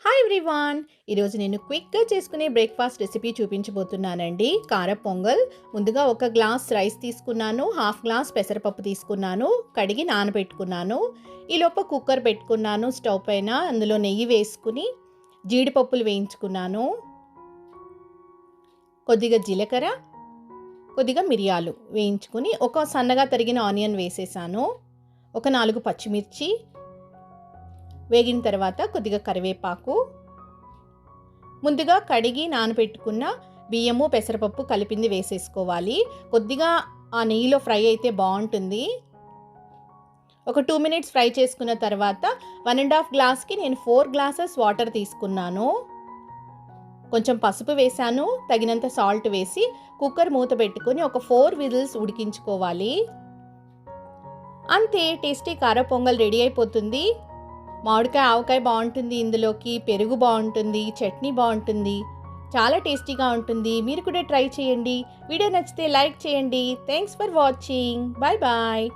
Hi everyone. ఈరోజు నేను క్విక్గా చేసుకునే బ్రేక్ఫాస్ట్ రెసిపీ చూపించబోతున్నానండి. కార పొంగల్. ముందుగా ఒక గ్లాస్ రైస్ తీసుకున్నాను, హాఫ్ గ్లాస్ పెసరపప్పు తీసుకున్నాను, కడిగి నానబెట్టుకున్నాను. ఈలోపు కుక్కర్ పెట్టుకున్నాను స్టవ్ పైన. అందులో నెయ్యి వేసుకుని జీడిపప్పులు వేయించుకున్నాను, కొద్దిగా జీలకర్ర, కొద్దిగా మిరియాలు వేయించుకుని ఒక సన్నగా తరిగిన ఆనియన్ వేసేసాను, ఒక 4 పచ్చిమిర్చి వేగిన తర్వాత కొద్దిగా కరివేపాకు, ముందుగా కడిగి నానబెట్టుకున్న బియ్యము పెసరపప్పు కలిపింది వేసేసుకోవాలి. కొద్దిగా ఆ నెయ్యిలో ఫ్రై అయితే బాగుంటుంది. ఒక 2 మినిట్స్ ఫ్రై చేసుకున్న తర్వాత 1.5 గ్లాస్కి నేను 4 గ్లాసెస్ వాటర్ తీసుకున్నాను. కొంచెం పసుపు వేసాను, తగినంత సాల్ట్ వేసి కుక్కర్ మూత పెట్టుకొని ఒక 4 విజిల్స్ ఉడికించుకోవాలి. అంతే, టేస్టీ కార పొంగల్ రెడీ అయిపోతుంది. మామిడికాయ ఆవకాయ బాగుంటుంది, ఇందులోకి పెరుగు బాగుంటుంది, చట్నీ బాగుంటుంది, చాలా టేస్టీగా ఉంటుంది. మీరు కూడా ట్రై చేయండి. వీడియో నచ్చితే లైక్ చేయండి. Thanks for watching. Bye bye.